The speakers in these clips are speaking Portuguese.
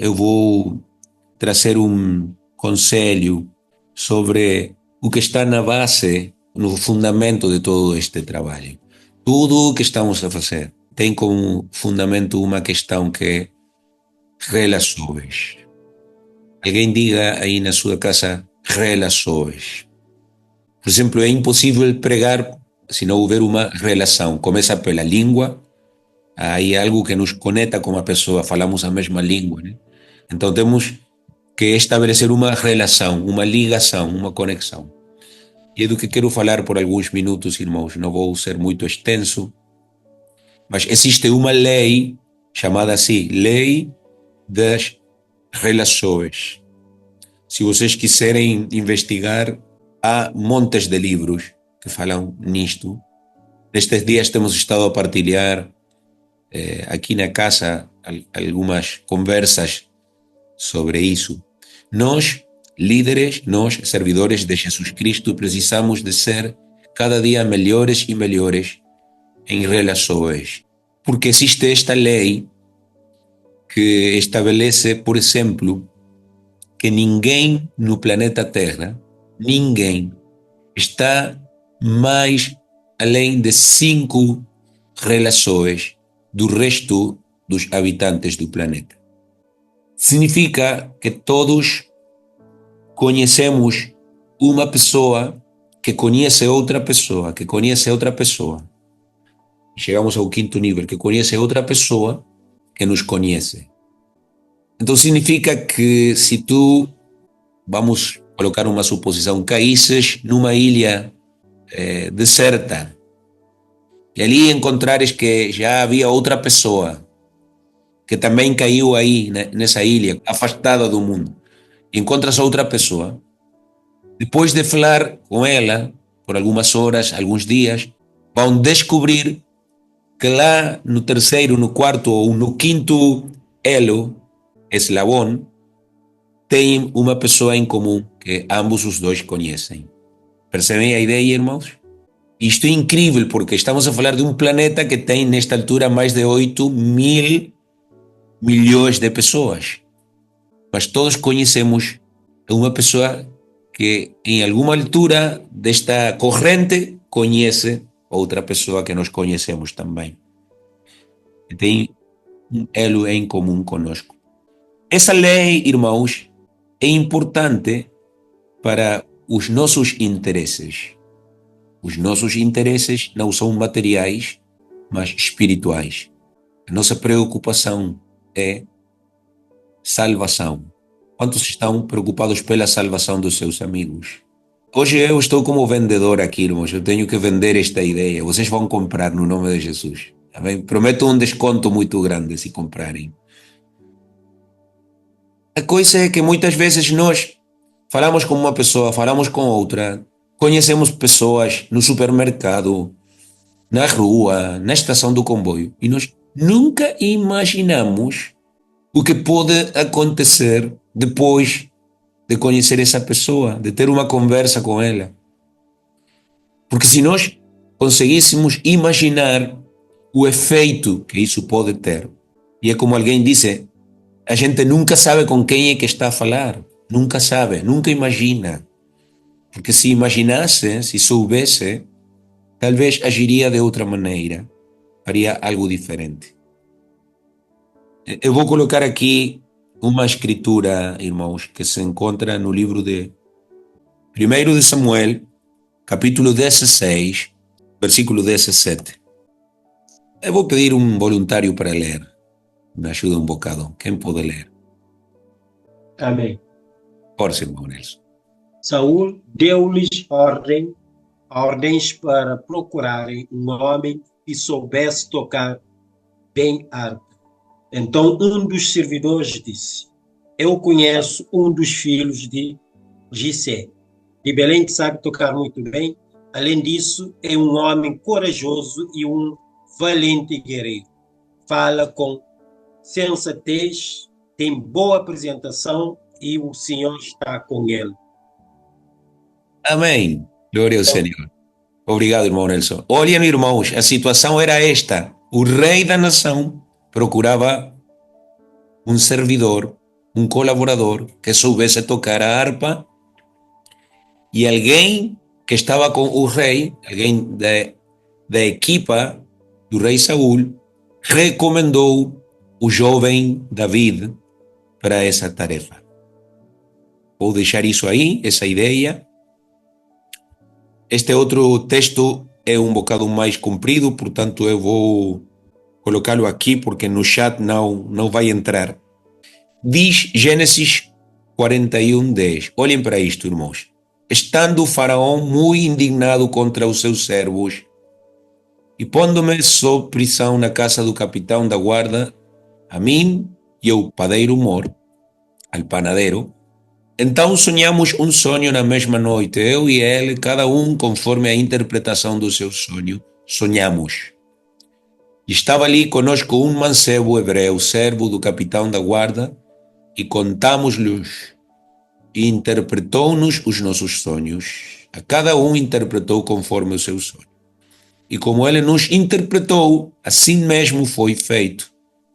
eu vou trazer um conselho sobre o que está na base, no fundamento de todo este trabalho. Tudo o que estamos a fazer tem como fundamento uma questão que é relações. Alguém diga aí na sua casa relações. Por exemplo, é impossível pregar se não houver uma relação. Começa pela língua, aí algo que nos conecta com a pessoa, falamos a mesma língua, né? Então temos que estabelecer uma relação, uma ligação, uma conexão. E é do que quero falar por alguns minutos, irmãos, não vou ser muito extenso, mas existe uma lei chamada assim, Lei das Relações. Se vocês quiserem investigar, há montes de livros que falam nisto. Nestes dias temos estado a partilhar aqui na casa algumas conversas sobre isso. Nós, líderes, nós, servidores de Jesus Cristo, precisamos de ser cada dia melhores e melhores em relações. Porque existe esta lei que estabelece, por exemplo, que ninguém no planeta Terra, ninguém, está mais além de 5 relações do resto dos habitantes do planeta. Significa que todos conhecemos uma pessoa que conhece outra pessoa, que conhece outra pessoa. Chegamos ao 5º nível, que conhece outra pessoa que nos conhece. Então significa que se tu, vamos colocar uma suposição, caísses numa ilha deserta e ali encontrares que já havia outra pessoa que também caiu aí, né, nessa ilha, afastada do mundo, encontras outra pessoa, depois de falar com ela por algumas horas, alguns dias, vão descobrir que lá no 3º, no 4º ou no 5º elo, eslabão, tem uma pessoa em comum que ambos os dois conhecem. Percebem a ideia, irmãos? Isto é incrível porque estamos a falar de um planeta que tem nesta altura mais de 8.000 milhões de pessoas. Mas todos conhecemos uma pessoa que em alguma altura desta corrente conhece outra pessoa que nós conhecemos também. Que tem um elo em comum conosco. Essa lei, irmãos, é importante para os nossos interesses. Os nossos interesses não são materiais, mas espirituais. A nossa preocupação é salvação. Quantos estão preocupados pela salvação dos seus amigos? Hoje eu estou como vendedor aqui, irmãos. Eu tenho que vender esta ideia. Vocês vão comprar no nome de Jesus. Amém? Prometo um desconto muito grande se comprarem. A coisa é que muitas vezes nós falamos com uma pessoa, falamos com outra, conhecemos pessoas no supermercado, na rua, na estação do comboio, e nós nunca imaginamos o que pode acontecer depois de conhecer essa pessoa, de ter uma conversa com ela. Porque se nós conseguíssemos imaginar o efeito que isso pode ter, e é como alguém disse, a gente nunca sabe com quem é que está a falar, nunca sabe, nunca imagina. Porque se imaginasse, se soubesse, talvez agiria de outra maneira, faria algo diferente. Eu vou colocar aqui uma escritura, irmãos, que se encontra no livro de 1 de Samuel, capítulo 16, versículo 17. Eu vou pedir um voluntário para ler. Me ajuda um bocado. Quem pode ler? Amém. Força, irmão Nelson. Saul deu-lhes ordens para procurarem um homem que soubesse tocar bem harpa. Então um dos servidores disse: eu conheço um dos filhos de Jessé, de Belém, que sabe tocar muito bem. Além disso, é um homem corajoso e um valente guerreiro. Fala com sensatez, tem boa apresentação e o Senhor está com ele. Amém. Glória ao Senhor. Obrigado, irmão Nelson. Olhem, irmãos, a situação era esta. O rei da nação procurava um servidor um colaborador que soubesse tocar a harpa, e alguém que estava com o rei, alguém da equipa do rei Saul, recomendou o jovem David para essa tarefa. Vou deixar isso aí, essa ideia. Este outro texto é um bocado mais comprido, portanto eu vou colocá-lo aqui porque no chat não vai entrar. Diz Gênesis 41:10. Olhem para isto, irmãos. Estando o faraó muito indignado contra os seus servos e pondo-me sob prisão na casa do capitão da guarda, a mim e ao padeiro mor, al panadero, então sonhamos um sonho na mesma noite, eu e ele, cada um conforme a interpretação do seu sonho, sonhamos. E estava ali conosco um mancebo hebreu, servo do capitão da guarda, e contamos-lhes, e interpretou-nos os nossos sonhos. A cada um interpretou conforme o seu sonho. E como ele nos interpretou, assim mesmo foi feito.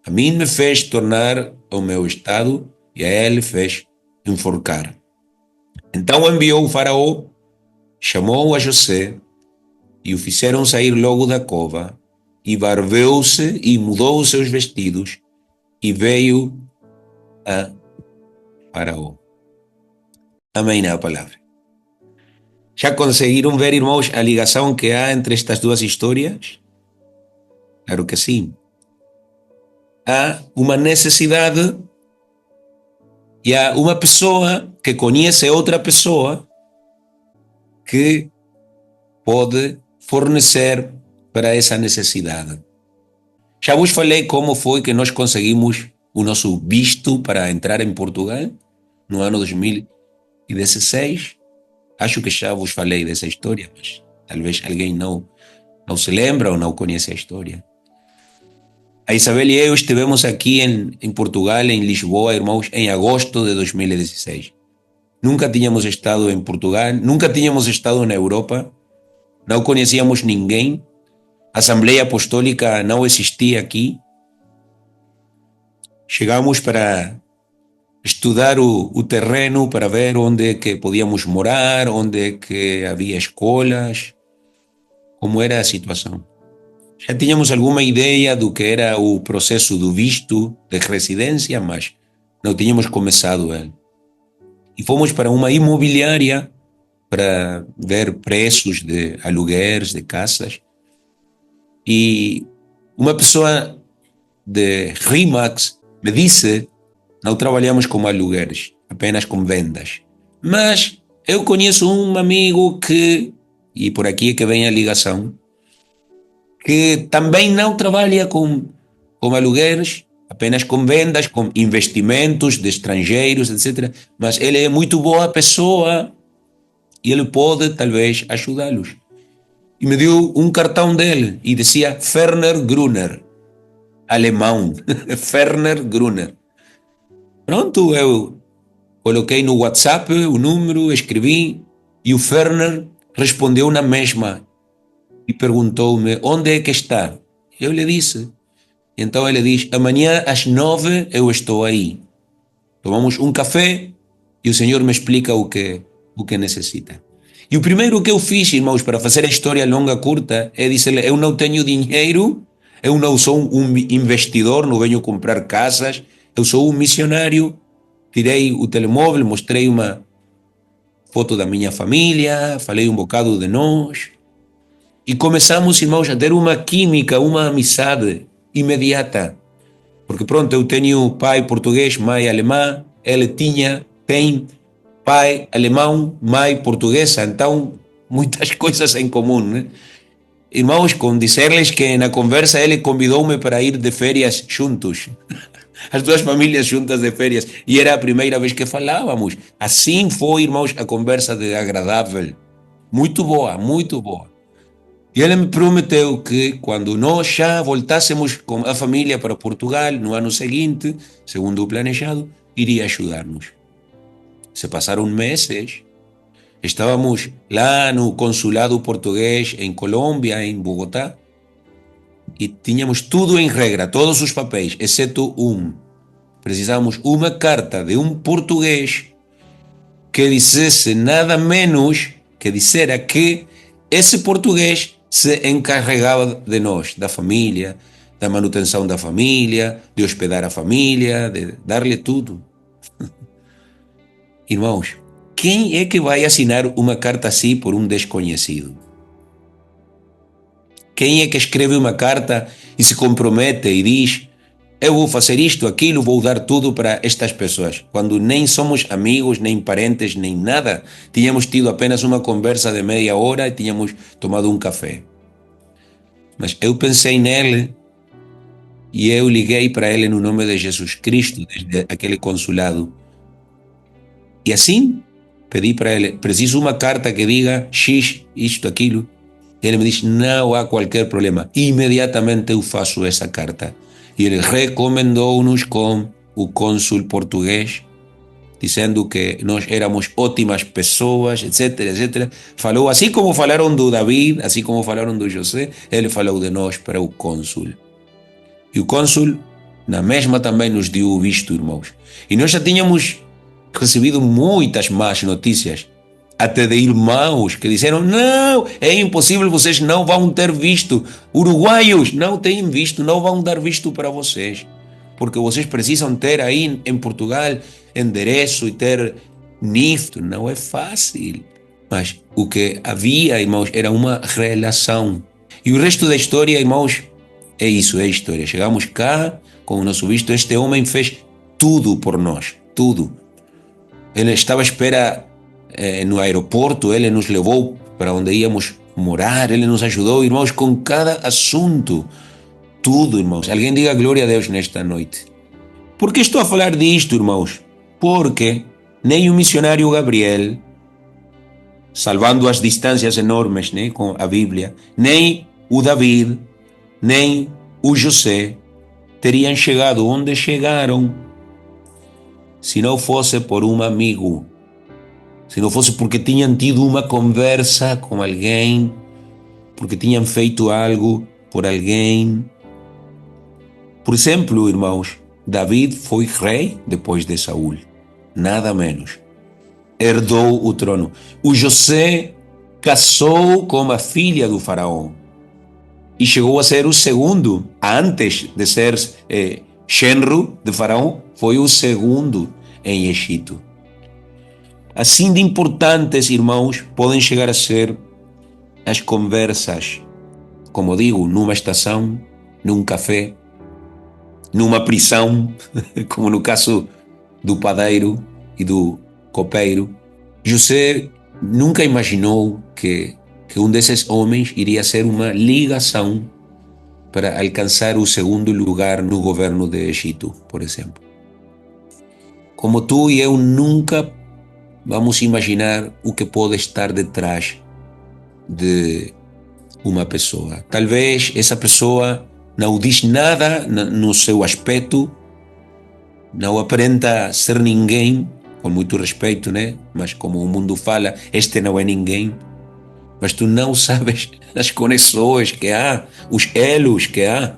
A mim me fez tornar ao meu estado, e a ele fez enforcar. Então enviou o faraó, chamou a José, e o fizeram sair logo da cova, e barbeu-se e mudou os seus vestidos, e veio a Faraó. Amém na palavra. Já conseguiram ver, irmãos, a ligação que há entre estas duas histórias? Claro que sim. Há uma necessidade e há uma pessoa que conhece outra pessoa que pode fornecer para essa necessidade. Já vos falei como foi que nós conseguimos o nosso visto para entrar em Portugal no ano 2016. Acho que já vos falei dessa história, mas talvez alguém não se lembra ou não conhece a história. A Isabel e eu estivemos aqui em Portugal, em Lisboa, irmãos, em agosto de 2016. Nunca tínhamos estado em Portugal, nunca tínhamos estado na Europa, não conhecíamos ninguém, a Assembleia Apostólica não existia aqui. Chegamos para estudar o terreno, para ver onde é que podíamos morar, onde é que havia escolas, como era a situação. Já tínhamos alguma ideia do que era o processo do visto de residência, mas não tínhamos começado ele. E fomos para uma imobiliária para ver preços de aluguéis de casas. E uma pessoa de Rimax me disse: não trabalhamos com aluguéis, apenas com vendas. Mas eu conheço um amigo que, e por aqui é que vem a ligação, que também não trabalha com aluguéis, apenas com vendas, com investimentos de estrangeiros, etc. Mas ele é muito boa pessoa e ele pode talvez ajudá-los. E me deu um cartão dele e dizia Ferner Gruner, alemão, Ferner Gruner. Pronto, eu coloquei no WhatsApp o número, escrevi e o Ferner respondeu na mesma e perguntou-me onde é que está. Eu lhe disse. Então ele diz: amanhã às 9 eu estou aí. Tomamos um café e o Senhor me explica o que necessita. E o primeiro que eu fiz, irmãos, para fazer a história longa curta, é dizer-lhe: eu não tenho dinheiro, eu não sou um investidor, não venho comprar casas, eu sou um missionário. Tirei o telemóvel, mostrei uma foto da minha família, falei um bocado de nós. E começamos, irmãos, a ter uma química, uma amizade imediata. Porque pronto, eu tenho pai português, mãe alemã, ele tem pai alemão, mãe portuguesa, então muitas coisas em comum, né? Irmãos, com dizer-lhes que na conversa ele convidou-me para ir de férias juntos. As duas famílias juntas de férias. E era a primeira vez que falávamos. Assim foi, irmãos, a conversa de agradável. Muito boa, muito boa. E ele me prometeu que quando nós já voltássemos com a família para Portugal no ano seguinte, segundo o planejado, iria ajudar-nos. Se passaram meses, estávamos lá no consulado português em Colômbia, em Bogotá, e tínhamos tudo em regra, todos os papéis, exceto um. precisamos uma carta de um português que dissesse nada menos que dissera que esse português se encarregava de nós, da família, da manutenção da família, de hospedar a família, de dar-lhe tudo. Irmãos, quem é que vai assinar uma carta assim por um desconhecido? Quem é que escreve uma carta e se compromete e diz: eu vou fazer isto, aquilo, vou dar tudo para estas pessoas, quando nem somos amigos, nem parentes, nem nada? Tínhamos tido apenas uma conversa de meia hora e tínhamos tomado um café. Mas eu pensei nele e eu liguei para ele no nome de Jesus Cristo, desde aquele consulado. E assim, pedi para ele: preciso uma carta que diga X, isto, aquilo. Ele me diz: não há qualquer problema. Imediatamente eu faço essa carta. E ele recomendou-nos com o cônsul português, dizendo que nós éramos ótimas pessoas, etc, etc. Falou, assim como falaram do David, assim como falaram do José, ele falou de nós para o cônsul. E o cônsul, na mesma, também nos deu o visto, irmãos. E nós já tínhamos recebido muitas más notícias, até de irmãos que disseram: não, é impossível, vocês não vão ter visto. Uruguaios não têm visto, não vão dar visto para vocês, porque vocês precisam ter aí em Portugal endereço e ter NIF. Não é fácil. Mas o que havia, irmãos, era uma relação. E o resto da história, irmãos, é isso, é história. Chegamos cá com o nosso visto. Este homem fez tudo por nós, tudo. Ele estava à espera no aeroporto, ele nos levou para onde íamos morar, ele nos ajudou, irmãos, com cada assunto. Tudo, irmãos. Alguém diga glória a Deus nesta noite. Por que estou a falar disto, irmãos? Porque nem o missionário Gabriel, salvando as distâncias enormes, né, com a Bíblia, nem o David, nem o José teriam chegado onde chegaram se não fosse por um amigo, se não fosse porque tinham tido uma conversa com alguém, porque tinham feito algo por alguém. Por exemplo, irmãos, David foi rei depois de Saul, nada menos. Herdou o trono. O José casou com a filha do faraó e chegou a ser o segundo, antes de ser genro de faraó, foi o segundo em Egito. Assim de importantes, irmãos, podem chegar a ser as conversas, como digo, numa estação, num café, numa prisão, como no caso do padeiro e do copeiro. José nunca imaginou que um desses homens iria ser uma ligação para alcançar o segundo lugar no governo de Egito, por exemplo. Como tu e eu nunca vamos imaginar o que pode estar detrás de uma pessoa. Talvez essa pessoa não diz nada no seu aspecto, não aparenta ser ninguém, com muito respeito, né? Mas como o mundo fala, este não é ninguém. Mas tu não sabes as conexões que há, os elos que há,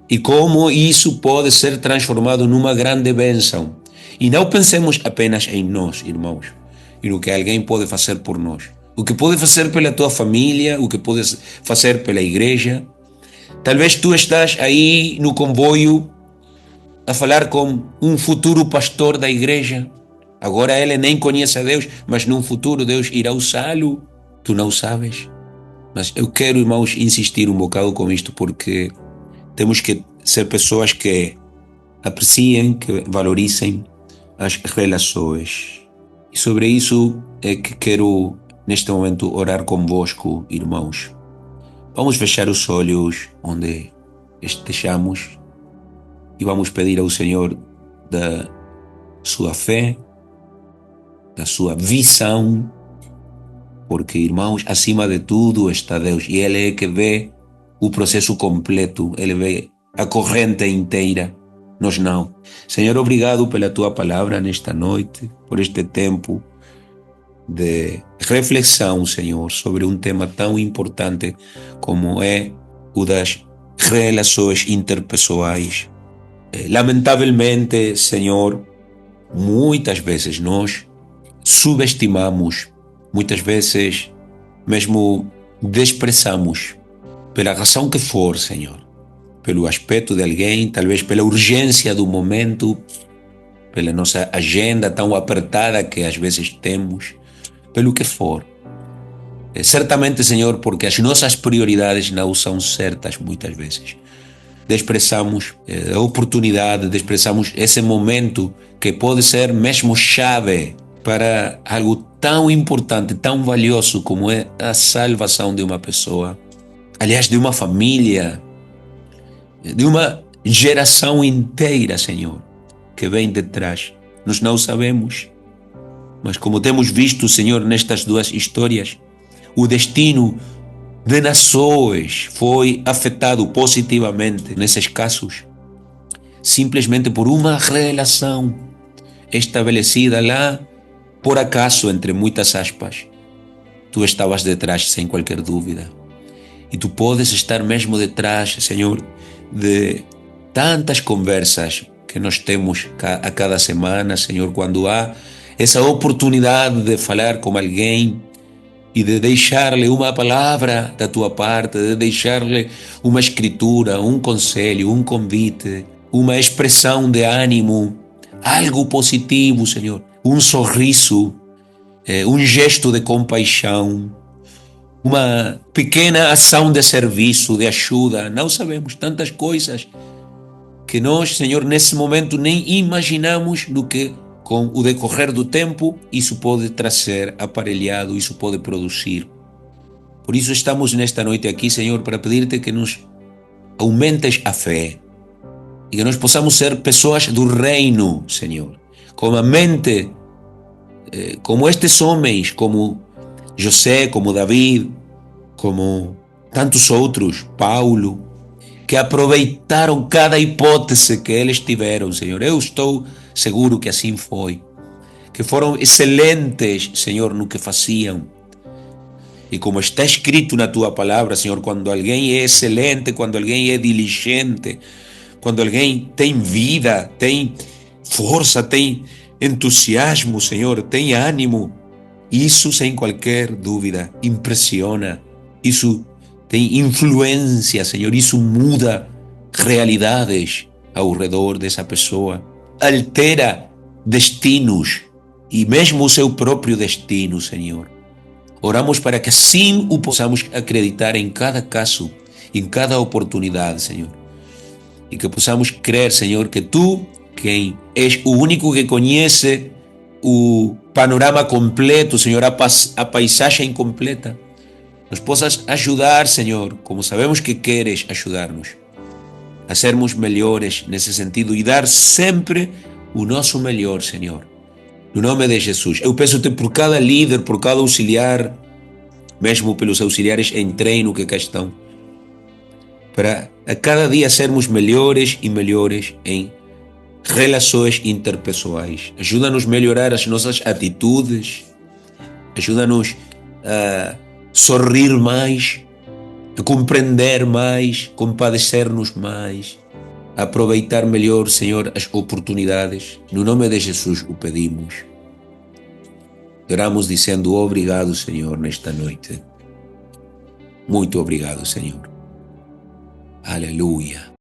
e como isso pode ser transformado numa grande bênção. E não pensemos apenas em nós, irmãos, e no que alguém pode fazer por nós. O que pode fazer pela tua família, o que pode fazer pela igreja. Talvez tu estás aí no comboio a falar com um futuro pastor da igreja. Agora ele nem conhece a Deus, mas num futuro Deus irá usá-lo. Tu não sabes. Mas eu quero, irmãos, insistir um bocado com isto, porque temos que ser pessoas que apreciem, que valorizem as relações. E sobre isso é que quero, neste momento, orar convosco, irmãos. Vamos fechar os olhos onde estejamos e vamos pedir ao Senhor da sua fé, da sua visão, porque, irmãos, acima de tudo está Deus, e Ele é que vê o processo completo, Ele vê a corrente inteira, nós não. Senhor, obrigado pela Tua palavra nesta noite, por este tempo de reflexão, Senhor, sobre um tema tão importante como é o das relações interpessoais. Lamentavelmente, Senhor, muitas vezes nós subestimamos, muitas vezes mesmo desprezamos, pela razão que for, Senhor, pelo aspecto de alguém, talvez pela urgência do momento, pela nossa agenda tão apertada que às vezes temos, pelo que for. Certamente, Senhor, porque as nossas prioridades não são certas muitas vezes. Desprezamos a oportunidade, desprezamos esse momento que pode ser mesmo chave para algo tão importante, tão valioso como é a salvação de uma pessoa, aliás, de uma família, de uma geração inteira, Senhor, que vem detrás. Nós não sabemos, mas como temos visto, Senhor, nestas duas histórias, o destino de nações foi afetado positivamente nesses casos, simplesmente por uma relação estabelecida lá, por acaso, entre muitas aspas. Tu estavas detrás, sem qualquer dúvida. E tu podes estar mesmo detrás, Senhor, de tantas conversas que nós temos a cada semana, Senhor, quando há essa oportunidade de falar com alguém e de deixar-lhe uma palavra da tua parte, de deixar-lhe uma escritura, um conselho, um convite, uma expressão de ânimo, algo positivo, Senhor, um sorriso, um gesto de compaixão, uma pequena ação de serviço, de ajuda. Não sabemos tantas coisas que nós, Senhor, nesse momento nem imaginamos do que com o decorrer do tempo isso pode trazer aparelhado, isso pode produzir. Por isso estamos nesta noite aqui, Senhor, para pedir-te que nos aumentes a fé e que nós possamos ser pessoas do reino, Senhor, com a mente, como estes homens, como José, como David, como tantos outros, Paulo, que aproveitaram cada hipótese que eles tiveram, Senhor. Eu estou seguro que assim foi, que foram excelentes, Senhor, no que faziam. E como está escrito na tua palavra, Senhor, quando alguém é excelente, quando alguém é diligente, quando alguém tem vida, tem força, tem entusiasmo, Senhor, tem ânimo, isso sem qualquer dúvida impressiona, isso tem influência, Senhor, isso muda realidades ao redor dessa pessoa, altera destinos e mesmo o seu próprio destino, Senhor. Oramos para que assim o possamos acreditar em cada caso, em cada oportunidade, Senhor. E que possamos crer, Senhor, que Tu, quem és o único que conhece o panorama completo, Senhor, a paisagem completa, nos possas ajudar, Senhor, como sabemos que queres ajudar-nos, a sermos melhores nesse sentido e dar sempre o nosso melhor, Senhor. No nome de Jesus, eu peço-te por cada líder, por cada auxiliar, mesmo pelos auxiliares em treino que cá estão, para a cada dia sermos melhores e melhores em relações interpessoais. Ajuda-nos a melhorar as nossas atitudes, ajuda-nos a sorrir mais, a compreender mais, compadecer-nos mais, a aproveitar melhor, Senhor, as oportunidades. No nome de Jesus o pedimos. Oramos dizendo obrigado, Senhor, nesta noite. Muito obrigado, Senhor. Aleluia.